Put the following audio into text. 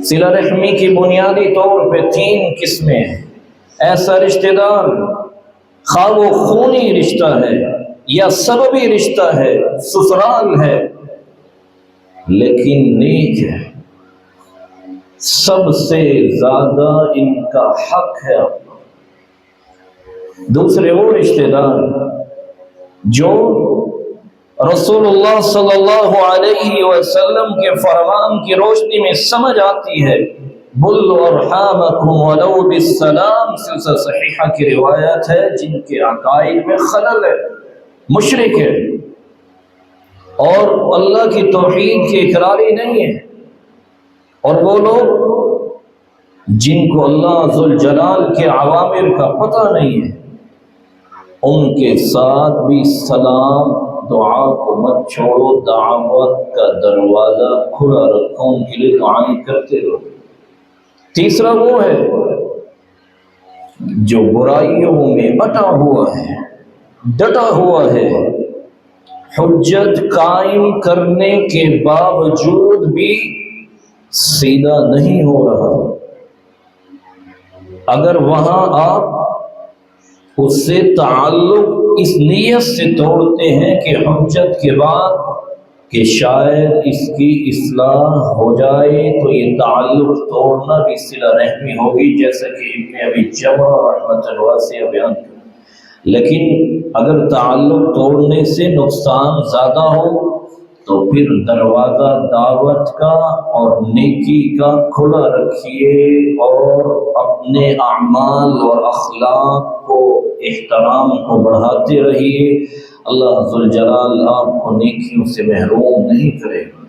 صلہ رحمی کی بنیادی طور پہ 3 قسمیں ہیں۔ ایسا رشتہ دار خواہ وہ خونی رشتہ ہے یا سببی رشتہ ہے، سسرال ہے لیکن نیک ہے، سب سے زیادہ ان کا حق ہے۔ دوسرے وہ رشتہ دار جو رسول اللہ صلی اللہ علیہ وسلم کے فرمان کی روشنی میں سمجھ آتی ہے، بلوا ارحامکم ولو بالسلام، سلسلہ صحیحہ کی روایت ہے، جن کے عقائد میں خلل ہے، مشرک ہے اور اللہ کی توحید کے اقراری نہیں ہے، اور وہ لوگ جن کو اللہ ذوالجلال کے عوامر کا پتہ نہیں ہے، ان کے ساتھ بھی سلام دعا کو مت چھوڑو، دعوت کا دروازہ کھلا رکھو، ان کے لیے دعائیں کرتے رہو۔ تیسرا وہ ہے جو برائیوں میں اٹا ہوا ہے، ڈٹا ہوا ہے، حجت قائم کرنے کے باوجود بھی سیدھا نہیں ہو رہا۔ اگر وہاں آپ اس سے تعلق اس نیت سے توڑتے ہیں کہ حجت کے بعد کہ شاید اس کی اصلاح ہو جائے، تو یہ تعلق توڑنا بھی صلہ رحمی ہوگی، جیسا کہ ابن ابی جمرہ رحمۃ اللہ واسعہ بیان کرتے۔ لیکن اگر تعلق توڑنے سے نقصان زیادہ ہو تو پھر دروازہ دعوت کا اور نیکی کا کھلا رکھیے، اور اپنے اعمال اور اخلاق کو، احترام کو بڑھاتے رہیے۔ اللہ ذوالجلال آپ کو نیکیوں سے محروم نہیں کرے گا۔